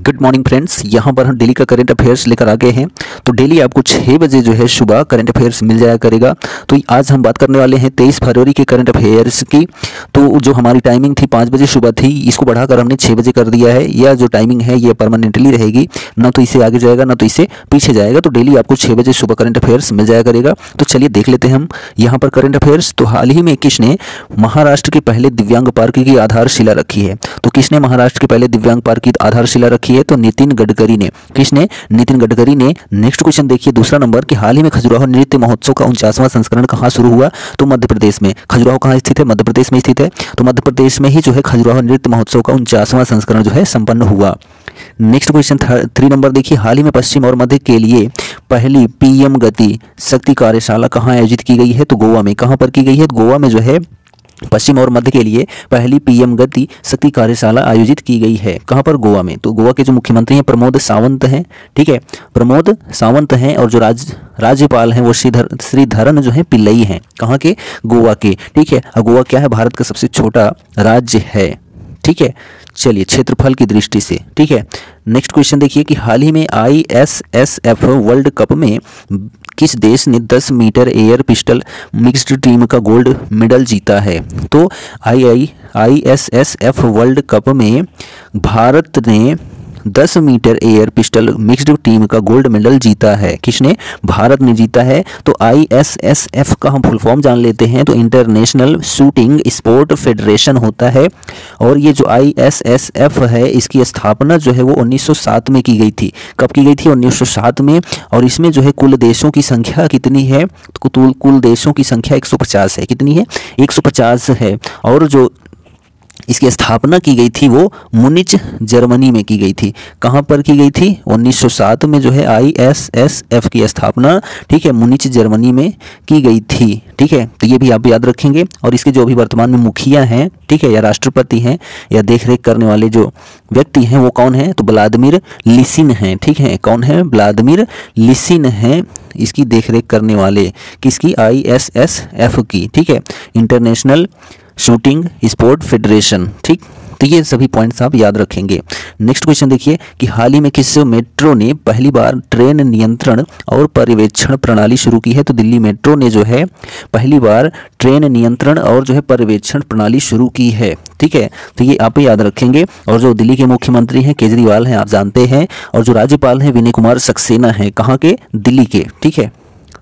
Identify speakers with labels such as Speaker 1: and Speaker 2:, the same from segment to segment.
Speaker 1: Good morning friends, यहाँ पर हम डेली का करंट अफेयर्स लेकर आ गए हैं। तो डेली आपको 6 बजे जो है सुबह करंट अफेयर्स मिल जाया करेगा। तो आज हम बात करने वाले हैं 23 फरवरी के करंट अफेयर्स की। तो जो हमारी टाइमिंग थी 5 बजे सुबह थी, इसको बढ़ाकर हमने 6 बजे कर दिया है। यह जो टाइमिंग है ये परमानेंटली रहेगी, ना तो इससे आगे जाएगा ना तो इससे पीछे जाएगा। तो डेली आपको 6 बजे सुबह करंट अफेयर्स मिल जाया करेगा। तो चलिए देख लेते हैं हम यहाँ पर करंट अफेयर्स। तो हाल ही में किसने महाराष्ट्र के पहले दिव्यांग पार्क की आधारशिला रखी है? तो किसने महाराष्ट्र के पहले दिव्यांग पार्क की आधारशिला रखी है? तो नितिन गडकरी ने। किसने? नितिन गडकरी ने। नेक्स्ट क्वेश्चन देखिए दूसरा नंबर कि हाल ही में खजुराहो नृत्य महोत्सव का 49वां संस्करण कहाँ शुरू हुआ? तो मध्य प्रदेश में। खजुराहो कहाँ स्थित है? मध्य प्रदेश में स्थित है। तो मध्य प्रदेश में ही जो है खजुराहो नृत्य महोत्सव का 49वां संस्करण जो है संपन्न हुआ। नेक्स्ट क्वेश्चन 3 नंबर देखिए, हाल ही में पश्चिम और मध्य के लिए पहली पीएम गति शक्ति कार्यशाला कहाँ आयोजित की गई है? तो गोवा में। कहाँ पर की गई है? गोवा में जो है पश्चिम और मध्य के लिए पहली पीएम गति शक्ति कार्यशाला आयोजित की गई है। कहाँ पर? गोवा में। तो गोवा के जो मुख्यमंत्री हैं प्रमोद सावंत हैं, ठीक है, प्रमोद सावंत हैं। और जो राज्यपाल हैं वो श्रीधरन जो है पिल्लई हैं। कहाँ के? गोवा के, ठीक है। और गोवा क्या है? भारत का सबसे छोटा राज्य है, ठीक है। चलिए क्षेत्रफल की दृष्टि से, ठीक है। नेक्स्ट क्वेश्चन देखिए कि हाल ही में ISSF वर्ल्ड कप में किस देश ने 10 metre air pistol mixed team का गोल्ड मेडल जीता है? तो ISSF वर्ल्ड कप में भारत ने 10 metre air pistol mixed team का गोल्ड मेडल जीता है। किसने? भारत ने जीता है। तो ISSF का हम फुल फॉर्म जान लेते हैं, तो इंटरनेशनल शूटिंग स्पोर्ट फेडरेशन होता है। और ये जो ISSF है इसकी स्थापना जो है वो 1907 में की गई थी। कब की गई थी? 1907 में। और इसमें जो है कुल देशों की संख्या कितनी है? तो कुल देशों की संख्या 150 है। कितनी है? 150 है। और जो इसकी स्थापना की गई थी वो मुनिच जर्मनी में की गई थी। कहाँ पर की गई थी? 1907 में जो है ISSF की स्थापना, ठीक है, मुनिच जर्मनी में की गई थी, ठीक है। तो ये भी आप याद रखेंगे। और इसके जो अभी वर्तमान में मुखिया हैं, ठीक है, या राष्ट्रपति हैं या देखरेख करने वाले जो व्यक्ति हैं वो कौन है? तो व्लादिमीर लिसिन हैं, ठीक है। कौन है? व्लादिमीर लिसिन हैं इसकी देखरेख करने वाले। किसकी? ISSF की, ठीक है, इंटरनेशनल शूटिंग स्पोर्ट फेडरेशन, ठीक। तो ये सभी पॉइंट्स आप याद रखेंगे। नेक्स्ट क्वेश्चन देखिए कि हाल ही में किस मेट्रो ने पहली बार ट्रेन नियंत्रण और पर्यवेक्षण प्रणाली शुरू की है? तो दिल्ली मेट्रो ने जो है पहली बार ट्रेन नियंत्रण और जो है पर्यवेक्षण प्रणाली शुरू की है, ठीक है। तो ये आप याद रखेंगे। और जो दिल्ली के मुख्यमंत्री हैं केजरीवाल हैं, आप जानते हैं। और जो राज्यपाल हैं विनय कुमार सक्सेना हैं। कहाँ के? दिल्ली के, ठीक है।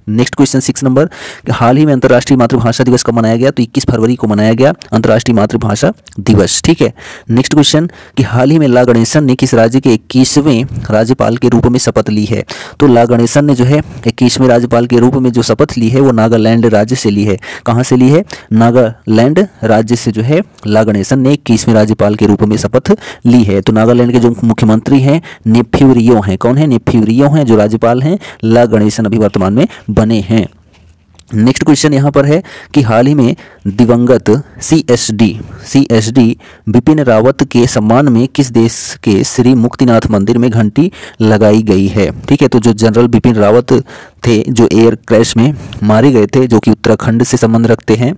Speaker 1: नेक्स्ट क्वेश्चन 6 नंबर, हाल ही में अंतर्राष्ट्रीय मातृभाषा दिवस कब मनाया गया? तो 21 फरवरी को मनाया गया अंतर्राष्ट्रीय मातृभाषा दिवस, ठीक है। नेक्स्ट क्वेश्चन कि हाल ही में ला गणेशन ने किस राज्य के 21वें राज्यपाल के रूप में शपथ ली है? तो ला गणेशन ने जो है 21वें राज्यपाल के रूप में जो शपथ ली है वो नागालैंड राज्य से ली है। कहाँ से ली है? नागालैंड राज्य से जो है ला गणेशन ने 21वें राज्यपाल के रूप में शपथ ली है। तो नागालैंड के जो मुख्यमंत्री हैं नेफ्यू रियो हैं। कौन है? नेफ्यू रियो हैं जो राज्यपाल हैं। ला गणेशन अभी वर्तमान में बने हैं। नेक्स्ट क्वेश्चन यहाँ पर है कि हाल ही में दिवंगत CSD बिपिन रावत के सम्मान में किस देश के श्री मुक्तिनाथ मंदिर में घंटी लगाई गई है? ठीक है। तो जो जनरल बिपिन रावत थे जो एयर क्रैश में मारे गए थे, जो कि उत्तराखंड से संबंध रखते हैं,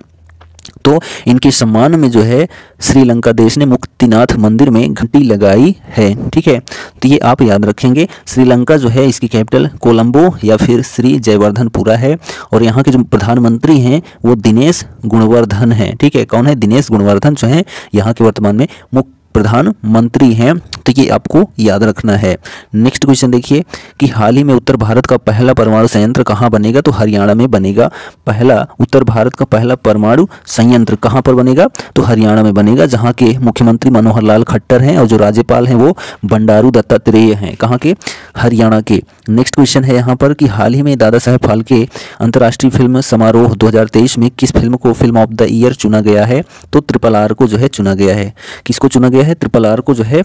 Speaker 1: तो इनके सम्मान में जो है श्रीलंका देश ने मुक्तिनाथ मंदिर में घंटी लगाई है, ठीक है। तो ये आप याद रखेंगे। श्रीलंका जो है इसकी कैपिटल कोलंबो या फिर श्री जयवर्धनपुरा है। और यहाँ के जो प्रधानमंत्री हैं वो दिनेश गुणवर्धन हैं, ठीक है। कौन है? दिनेश गुणवर्धन जो है यहाँ के वर्तमान में मुख्य प्रधानमंत्री हैं। तो ये आपको याद रखना है। नेक्स्ट क्वेश्चन देखिए कि हाल ही में उत्तर भारत का पहला परमाणु संयंत्र कहाँ बनेगा? तो हरियाणा में बनेगा। पहला उत्तर भारत का पहला परमाणु संयंत्र कहाँ पर बनेगा? तो हरियाणा में बनेगा, जहाँ के मुख्यमंत्री मनोहर लाल खट्टर हैं और जो राज्यपाल हैं वो बंडारू दत्तात्रेय हैं। कहाँ के? हरियाणा के। नेक्स्ट क्वेश्चन है यहाँ पर कि हाल ही में दादा साहेब फाल्के अंतर्राष्ट्रीय फिल्म समारोह 2023 में किस फिल्म को फिल्म ऑफ द ईयर चुना गया है? तो RRR को जो है चुना गया है। किसको चुना गया है? RRR को जो है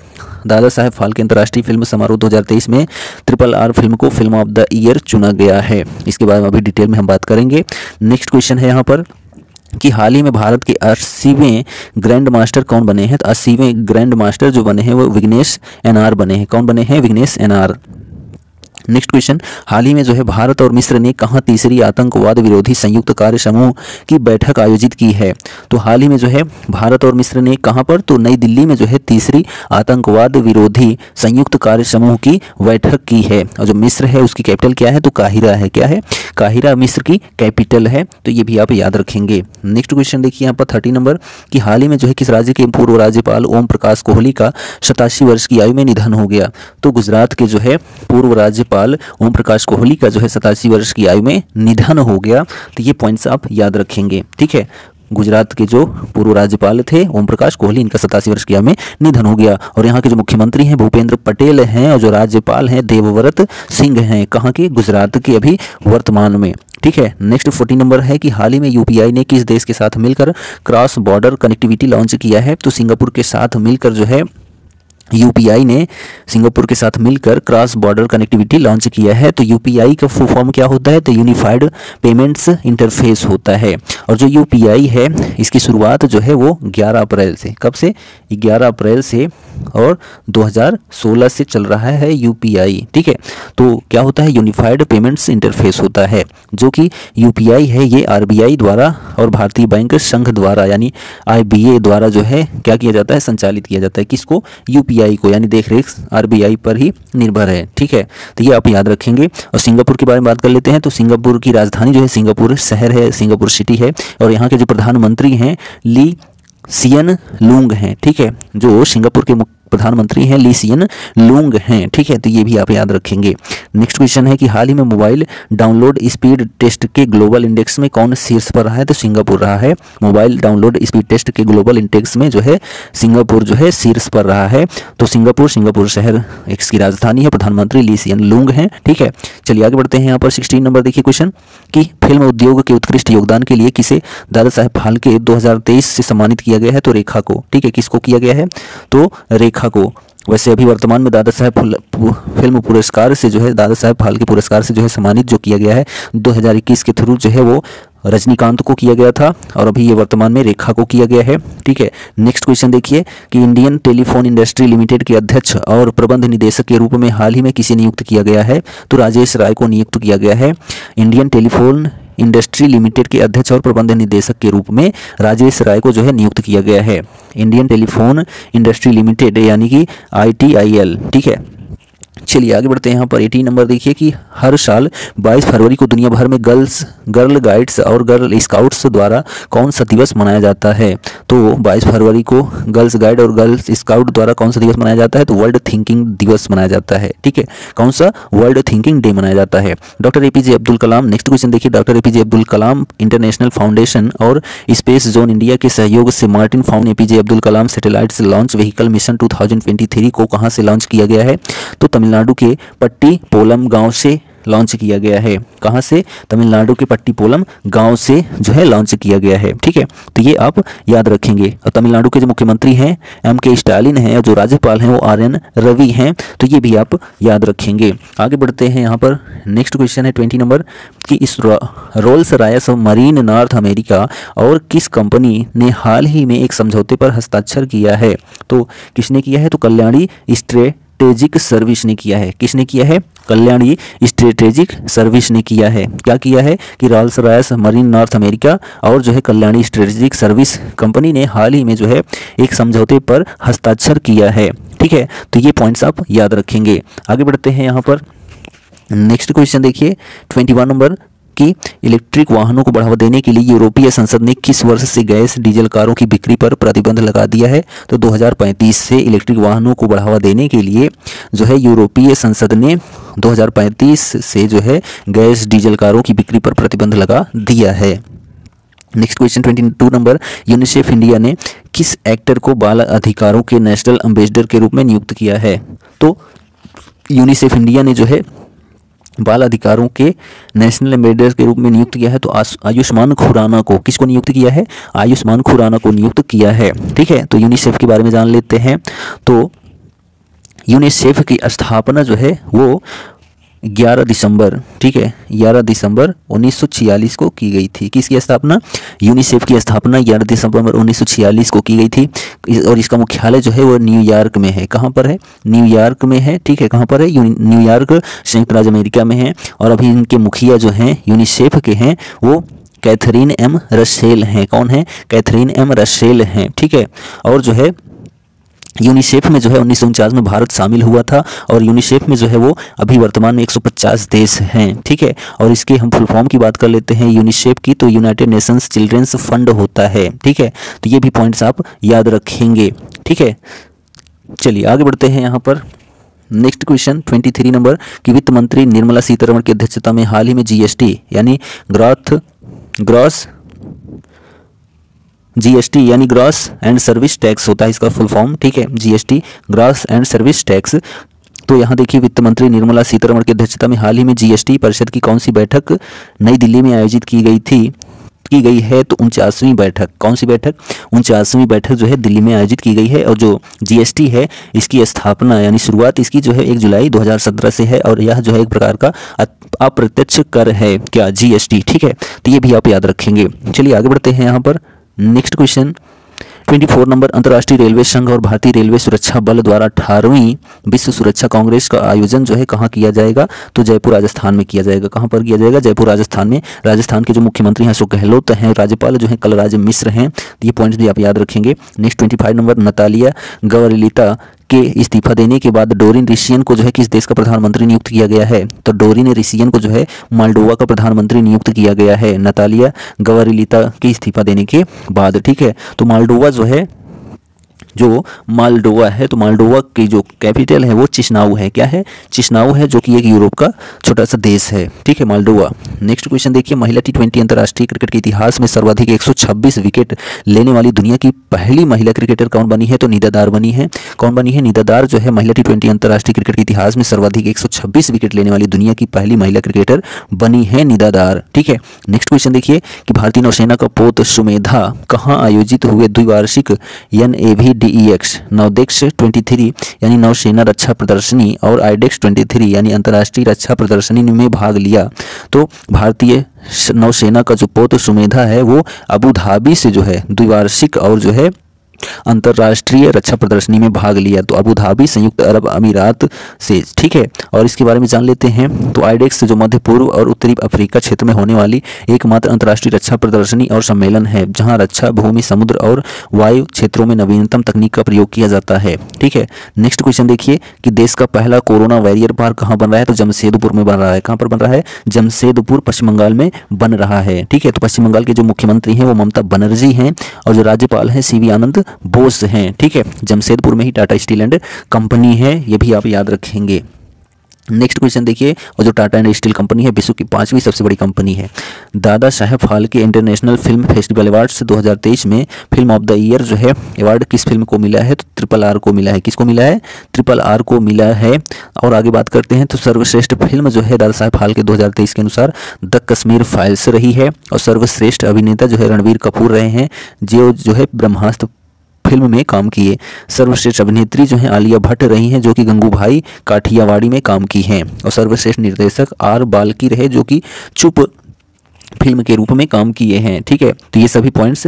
Speaker 1: दादा साहेब फाल्के अंतर्राष्ट्रीय फिल्म समारोह 2023 में RRR फिल्म को फिल्म ऑफ द ईयर चुना गया है। इसके बारे में अभी डिटेल में हम बात करेंगे। नेक्स्ट क्वेश्चन है यहाँ पर कि हाल ही में भारत के 80वें ग्रैंड मास्टर कौन बने हैं? तो 80वें ग्रैंड मास्टर जो बने हैं वो विघ्नेश NR बने हैं। कौन बने हैं? विघ्नेश NR। नेक्स्ट क्वेश्चन, हाल ही में जो है भारत और मिस्र ने कहाँ तीसरी आतंकवाद विरोधी संयुक्त कार्य समूह की बैठक आयोजित की है? तो हाल ही में जो है भारत और मिस्र ने कहाँ पर, तो नई दिल्ली में जो है तीसरी आतंकवाद विरोधी संयुक्त कार्य समूह की बैठक की है। और जो मिस्र है उसकी कैपिटल क्या है, तो काहिरा है। क्या है? काहिरा मिस्र की कैपिटल है, तो ये भी आप याद रखेंगे। नेक्स्ट क्वेश्चन देखिए यहाँ पर 30 नंबर कि हाल ही में जो है किस राज्य के पूर्व राज्यपाल ओम प्रकाश कोहली का 87 वर्ष की आयु में निधन हो गया? तो गुजरात के जो है पूर्व राज्यपाल ओम प्रकाश कोहली का जो है 87 वर्ष की आयु में निधन हो गया। तो ये पॉइंट्स आप याद रखेंगे, ठीक है। गुजरात के जो पूर्व राज्यपाल थे ओम प्रकाश कोहली, इनका 87 वर्ष की आयु में निधन हो गया। और यहाँ के जो मुख्यमंत्री हैं भूपेंद्र पटेल हैं और जो राज्यपाल हैं देवव्रत सिंह हैं। कहाँ के? गुजरात के अभी वर्तमान में, ठीक है। नेक्स्ट 40 नंबर है कि हाल ही में यूपीआई ने किस देश के साथ मिलकर क्रॉस बॉर्डर कनेक्टिविटी लॉन्च किया है? तो सिंगापुर के साथ मिलकर जो है यूपीआई ने सिंगापुर के साथ मिलकर क्रॉस बॉर्डर कनेक्टिविटी लॉन्च किया है। तो यूपीआई का फुल फॉर्म क्या होता है? तो यूनिफाइड पेमेंट्स इंटरफेस होता है। और जो यूपीआई है इसकी शुरुआत जो है वो 11 अप्रैल से, कब से? 11 अप्रैल से और 2016 से चल रहा है यूपीआई, ठीक है। तो क्या होता है? यूनिफाइड पेमेंट्स इंटरफेस होता है। जो कि यूपीआई है ये आरबीआई द्वारा और भारतीय बैंक संघ द्वारा यानी आईबीए द्वारा जो है क्या किया जाता है? संचालित किया जाता है। किसको? यूपीआई को, यानी देखरेख आरबीआई पर ही निर्भर है, ठीक है। तो ये आप याद रखेंगे। और सिंगापुर के बारे में बात कर लेते हैं। तो सिंगापुर की राजधानी जो है सिंगापुर शहर है, सिंगापुर सिटी है। और यहाँ के जो प्रधानमंत्री हैं ली सियन लूंग हैं, ठीक है। जो सिंगापुर के प्रधानमंत्री हैं ली सियन लूंग हैं, ठीक है। तो ये भी आप याद रखेंगे। नेक्स्ट क्वेश्चन है कि हाल ही में मोबाइल डाउनलोड स्पीड टेस्ट के ग्लोबल इंडेक्स में कौन शीर्ष पर रहा है? तो सिंगापुर रहा है। मोबाइल डाउनलोड स्पीड टेस्ट के ग्लोबल इंडेक्स में जो है सिंगापुर जो है शीर्ष पर रहा है। तो सिंगापुर शहर इसकी राजधानी है, प्रधानमंत्री ली सियन लूंग हैं, ठीक है। चलिए आगे बढ़ते हैं। यहाँ पर 16 नंबर देखिए क्वेश्चन कि फिल्म उद्योग के उत्कृष्ट योगदान के लिए किसे दादा साहेब फाल्के 2023 से सम्मानित किया गया है? तो रेखा को, ठीक है। किसको किया गया है? तो रेखा को। वैसे अभी वर्तमान में दादा साहेब फिल्म पुरस्कार से जो है दादा साहेब फाल्के पुरस्कार से जो है सम्मानित जो किया गया है 2021 के थ्रू जो है वो रजनीकांत को किया गया था और अभी ये वर्तमान में रेखा को किया गया है, ठीक है। नेक्स्ट क्वेश्चन देखिए कि इंडियन टेलीफोन इंडस्ट्री लिमिटेड के अध्यक्ष और प्रबंध निदेशक के रूप में हाल ही में किसे नियुक्त किया गया है? तो राजेश राय को नियुक्त किया गया है। इंडियन टेलीफोन इंडस्ट्री लिमिटेड के अध्यक्ष और प्रबंध निदेशक के रूप में राजेश राय को जो है नियुक्त किया गया है। इंडियन टेलीफोन इंडस्ट्री लिमिटेड यानी कि ITIL, ठीक है। चलिए आगे बढ़ते हैं। यहाँ पर 18 नंबर देखिए कि हर साल 22 फरवरी को दुनिया भर में गर्ल गाइड्स और गर्ल स्काउट्स द्वारा कौन सा दिवस मनाया जाता है? तो 22 फरवरी को गर्ल्स गाइड और गर्ल्स स्काउट द्वारा कौन सा दिवस मनाया जाता है? तो वर्ल्ड थिंकिंग दिवस मनाया जाता है, ठीक है। कौन सा? वर्ल्ड थिंकिंग डे मनाया जाता है। Doctor APJ Abdul Kalam, next question देखिए, doctor APJ Abdul Kalam international foundation और स्पेस जोन इंडिया के सहयोग से Martin found APJ Abdul Kalam satellite launch vehicle mission 2023 को कहाँ से लॉन्च किया गया है? तो तमिलनाडु के पट्टीपोलम गांव से लॉन्च किया गया है। कहाँ से? तमिलनाडु के पट्टीपोलम गांव से जो है लॉन्च किया गया है, ठीक है। तो ये आप याद रखेंगे। और तमिलनाडु के जो मुख्यमंत्री हैं MK स्टालिन हैं और जो राज्यपाल हैं वो RN रवि हैं, तो ये भी आप याद रखेंगे। आगे बढ़ते हैं। यहाँ पर नेक्स्ट क्वेश्चन है 20 नंबर कि इस Rolls Royce marine north America और किस कंपनी ने हाल ही में एक समझौते पर हस्ताक्षर किया है? तो किसने किया है? तो कल्याणी स्ट्रेटेजिक सर्विस ने किया है। किसने किया है? कल्याणी स्ट्रेटेजिक सर्विस ने किया है। क्या किया है कि Rolls Royce marine north America और जो है कल्याणी स्ट्रेटेजिक सर्विस कंपनी ने हाल ही में जो है एक समझौते पर हस्ताक्षर किया है, ठीक है। तो ये पॉइंट्स आप याद रखेंगे। आगे बढ़ते हैं। यहाँ पर नेक्स्ट क्वेश्चन देखिए 21 नंबर कि इलेक्ट्रिक वाहनों को बढ़ावा देने के लिए यूरोपीय संसद ने किस वर्ष से गैस डीजल कारों की बिक्री पर प्रतिबंध लगा दिया है? तो 2035 से इलेक्ट्रिक वाहनों को बढ़ावा देने के लिए जो है यूरोपीय संसद ने 2035 से जो है गैस डीजल कारों की बिक्री पर प्रतिबंध लगा दिया है। Next question 22 number, UNICEF India ने किस एक्टर को बाल अधिकारों के नेशनल एम्बेसडर के रूप में नियुक्त किया है? तो यूनिसेफ इंडिया ने जो है बाल अधिकारों के नेशनल एम्बेसडर के रूप में नियुक्त किया है। तो आयुष्मान खुराना को, किसको नियुक्त किया है? आयुष्मान खुराना को नियुक्त किया है, ठीक है। तो यूनिसेफ के बारे में जान लेते हैं। तो यूनिसेफ की स्थापना जो है वो 11 दिसंबर, ठीक है, 11 दिसंबर 1946 को की गई थी। किसकी स्थापना? यूनिसेफ की स्थापना 11 दिसंबर 1946 को की गई थी। और इसका मुख्यालय जो है वो न्यूयॉर्क में है। कहाँ पर है? न्यूयॉर्क में है, ठीक है। कहाँ पर है? न्यूयॉर्क, संयुक्त राज्य अमेरिका में है। और अभी इनके मुखिया जो हैं यूनिसेफ के हैं वो कैथरीन एम रसेल हैं। कौन है? कैथरीन एम रसेल हैं, ठीक है। और जो है यूनिसेफ में जो है 1949 में भारत शामिल हुआ था। और यूनिसेफ में जो है वो अभी वर्तमान में 150 देश हैं, ठीक है। और इसके हम फुल फॉर्म की बात कर लेते हैं यूनिसेफ की, तो यूनाइटेड नेशंस चिल्ड्रंस फंड होता है, ठीक है। तो ये भी पॉइंट्स आप याद रखेंगे, ठीक है। चलिए आगे बढ़ते हैं यहाँ पर। नेक्स्ट क्वेश्चन 23 नंबर कि वित्त मंत्री निर्मला सीतारमण की अध्यक्षता में हाल ही में जीएसटी यानी जीएसटी यानी ग्रॉस एंड सर्विस टैक्स होता है इसका फुल फॉर्म, ठीक है। GST gross and service tax. तो यहाँ देखिए वित्त मंत्री निर्मला सीतारमण की अध्यक्षता में हाल ही में जीएसटी परिषद की कौन सी बैठक नई दिल्ली में आयोजित की गई है? तो 49वीं बैठक। कौन सी बैठक? 49वीं बैठक जो है दिल्ली में आयोजित की गई है। और जो जीएसटी है इसकी स्थापना यानी शुरुआत इसकी जो है 1 जुलाई 2017 से है। और यह जो है एक प्रकार का अप्रत्यक्ष कर है, क्या? जीएसटी, ठीक है। तो ये भी आप याद रखेंगे। चलिए आगे बढ़ते हैं यहाँ पर। नेक्स्ट क्वेश्चन 24 नंबर अंतर्राष्ट्रीय रेलवे संघ और भारतीय रेलवे सुरक्षा बल द्वारा 18वीं विश्व सुरक्षा कांग्रेस का आयोजन जो है कहाँ किया जाएगा? तो जयपुर राजस्थान में किया जाएगा। कहाँ पर किया जाएगा? जयपुर राजस्थान में। राजस्थान के जो मुख्यमंत्री हैं अशोक गहलोत हैं, राज्यपाल जो हैं कलराज मिश्र हैं। तो ये पॉइंट्स भी आप याद रखेंगे। नेक्स्ट 25 नंबर नतालिया गवरिलिता के इस्तीफा देने के बाद डोरिन रिशियन को जो है किस देश का प्रधानमंत्री नियुक्त किया गया है? तो डोरिन रिशियन को जो है मालडोवा का प्रधानमंत्री नियुक्त किया गया है नतालिया गवरिलिता के इस्तीफा देने के बाद, ठीक है। तो मालडोवा जो है तो मालडोवा की जो कैपिटल है वो चिशनाऊ है। क्या है? चिशनाऊ है, जो कि एक यूरोप का छोटा सा देश है, ठीक है, मालडोवा। नेक्स्ट क्वेश्चन देखिए महिला T20 अंतर्राष्ट्रीय क्रिकेट के इतिहास में सर्वाधिक 126 विकेट लेने वाली दुनिया की पहली महिला क्रिकेटर कौन बनी है? तो निदा दार बनी है। कौन बनी है? निदा दार जो है महिला T20 अंतर्राष्ट्रीय क्रिकेट के इतिहास में सर्वाधिक 126 विकेट लेने वाली दुनिया की पहली महिला क्रिकेटर बनी है निदा दार, ठीक है। नेक्स्ट क्वेश्चन देखिए कि भारतीय नौसेना का पोत सुमेधा कहाँ आयोजित हुए द्विवार्षिक NAVDEX नौदेक्स 23 यानी नौसेना रक्षा प्रदर्शनी और आईडेक्स 23 यानी अंतर्राष्ट्रीय रक्षा प्रदर्शनी में भाग लिया? तो भारतीय नौसेना का जो पोत सुमेधा है वो अबू धाबी से जो है द्विवार्षिक और जो है अंतर्राष्ट्रीय रक्षा प्रदर्शनी में भाग लिया। तो अबू धाबी संयुक्त अरब अमीरात से, ठीक है। और इसके बारे में जान लेते हैं। तो आईडेक्स जो मध्य पूर्व और उत्तरी अफ्रीका क्षेत्र में होने वाली एकमात्र अंतर्राष्ट्रीय रक्षा प्रदर्शनी और सम्मेलन है जहां रक्षा, भूमि, समुद्र और वायु क्षेत्रों में नवीनतम तकनीक का प्रयोग किया जाता है, ठीक है। नेक्स्ट क्वेश्चन देखिए कि देश का पहला कोरोना वॉरियर पार्क कहाँ बन रहा है? तो जमशेदपुर में बन रहा है। कहाँ पर बन रहा है? जमशेदपुर पश्चिम बंगाल में बन रहा है, ठीक है। तो पश्चिम बंगाल के जो मुख्यमंत्री हैं वो ममता बनर्जी हैं और जो राज्यपाल हैं CV आनंद बोस हैं, ठीक है। जमशेदपुर में ही टाटा स्टील एंड कंपनी है, ये भी आप याद रखेंगे। नेक्स्ट क्वेश्चन देखिए और जो टाटा एंड स्टील कंपनी है विश्व की 5वीं सबसे बड़ी कंपनी है। Dada Saheb Phalke international film festival awards 2023 में फिल्म ऑफ द ईयर जो है अवार्ड किस फिल्म को मिला है? तो RRR को मिला है। किसको मिला है? RRR को मिला है। और आगे बात करते हैं तो सर्वश्रेष्ठ फिल्म जो है दादा साहेब फाल्के 2023 के अनुसार द कश्मीर फाइल्स रही है। और सर्वश्रेष्ठ अभिनेता जो है रणवीर कपूर रहे हैं जो है ब्रह्मास्त्र फिल्म में काम किए। सर्वश्रेष्ठ अभिनेत्री जो है आलिया भट्ट रही हैं जो कि गंगूभाई काठियावाड़ी में काम की हैं। और सर्वश्रेष्ठ निर्देशक R बाल्की रहे जो कि चुप फिल्म के रूप में काम किए हैं, ठीक है। तो ये सभी points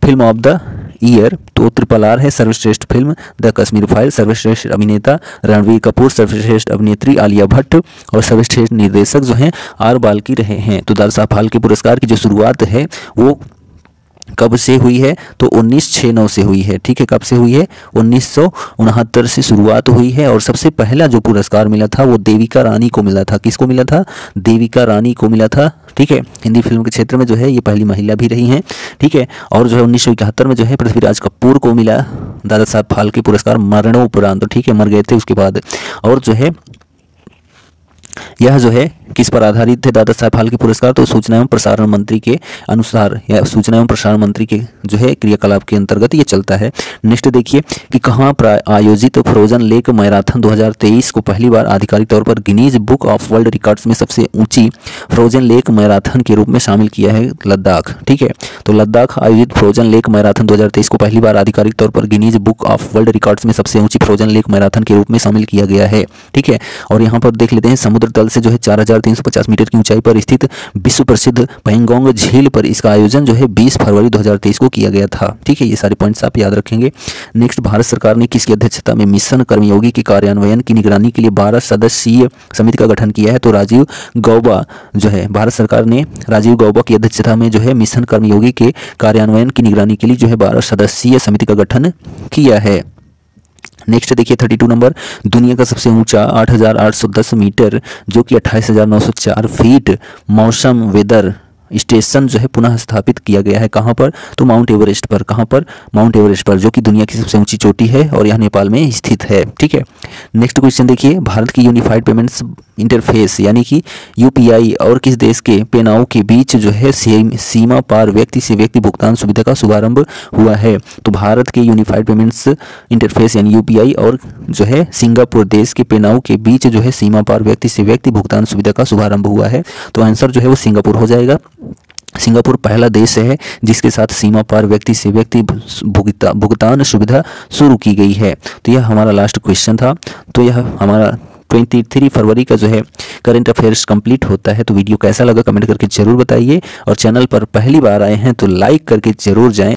Speaker 1: film of the year तो RRR है, सर्वश्रेष्ठ फिल्म द कश्मीर फाइल, सर्वश्रेष्ठ अभिनेता रणवीर कपूर, सर्वश्रेष्ठ अभिनेत्री आलिया भट्ट और सर्वश्रेष्ठ निर्देशक जो हैं R बाल्की रहे हैं। तो दादा साहब फाल्के पुरस्कार की जो शुरुआत है वो कब से हुई है? तो 1969 से हुई है, ठीक है। कब से हुई है? 1969 से शुरुआत हुई है। और सबसे पहला जो पुरस्कार मिला था वो देविका रानी को मिला था। किसको मिला था? देविका रानी को मिला था, ठीक है। हिंदी फिल्म के क्षेत्र में जो है ये पहली महिला भी रही हैं, ठीक है। और जो है 1971 में जो है पृथ्वीराज कपूर को मिला दादा साहब फाल्के पुरस्कार मरणोपरांत, ठीक है, मर गए थे उसके बाद। और जो है यह जो है किस पर आधारित है दादा साहब फाल्के पुरस्कार? तो सूचना एवं प्रसारण मंत्री के अनुसार या सूचना एवं प्रसारण मंत्री के जो है क्रियाकलाप के अंतर्गत ये चलता है। नेक्स्ट देखिए कि कहाँ पर आयोजित फ्रोजन लेक मैराथन 2023 को पहली बार आधिकारिक तौर पर Guinness book of world records में सबसे ऊंची फ्रोजन लेक मैराथन के रूप में शामिल किया है लद्दाख। ठीक है, तो लद्दाख आयोजित फ्रोजन लेक मैराथन 2023 को पहली बार आधिकारिक तौर पर Guinness book of world records में सबसे ऊंची फ्रोजन लेक मैराथन के रूप में शामिल किया गया है। ठीक है, और यहाँ पर देख लेते हैं समुद्र तल से जो है 4350 मीटर की ऊंचाई पर स्थित विश्व प्रसिद्ध पैंगोंग झील पर इसका आयोजन जो है 20 फरवरी 2023 को किया गया था। ठीक है, ये सारे पॉइंट्स आप याद रखेंगे। नेक्स्ट, भारत सरकार ने किसकी अध्यक्षता में मिशन कर्मयोगी के कार्यान्वयन की निगरानी के लिए 12 सदस्यीय समिति का गठन किया है? तो राजीव गौबा जो है, भारत सरकार ने राजीव गौबा की अध्यक्षता में जो है मिशन कर्मयोगी के कार्यान्वयन की निगरानी के लिए जो है 12 सदस्यीय समिति का गठन किया है। नेक्स्ट देखिए 32 नंबर, दुनिया का सबसे ऊंचा 8810 मीटर जो कि 28904 फीट मौसम वेदर स्टेशन जो है पुनः स्थापित किया गया है। कहाँ पर? तो माउंट एवरेस्ट पर। कहाँ पर? माउंट एवरेस्ट पर, जो कि दुनिया की सबसे ऊंची चोटी है और यह नेपाल में स्थित है। ठीक है, नेक्स्ट क्वेश्चन देखिए, भारत की यूनिफाइड पेमेंट्स इंटरफेस यानी कि यूपीआई और किस देश के पेनाओं के बीच जो है सीमा पार व्यक्ति से व्यक्ति भुगतान सुविधा का शुभारंभ हुआ है? तो भारत के यूनिफाइड पेमेंट्स इंटरफेस यानी यूपीआई और जो है सिंगापुर देश के पेनाओं के बीच जो है सीमा पार व्यक्ति से व्यक्ति भुगतान सुविधा का शुभारंभ हुआ है। तो आंसर जो है वो सिंगापुर हो जाएगा। सिंगापुर पहला देश है जिसके साथ सीमा पार व्यक्ति से व्यक्ति भुगतान सुविधा शुरू की गई है। तो यह हमारा लास्ट क्वेश्चन था। तो यह हमारा 23 फरवरी का जो है करंट अफेयर्स कंप्लीट होता है। तो वीडियो कैसा लगा कमेंट करके जरूर बताइए, और चैनल पर पहली बार आए हैं तो लाइक करके जरूर जाएं।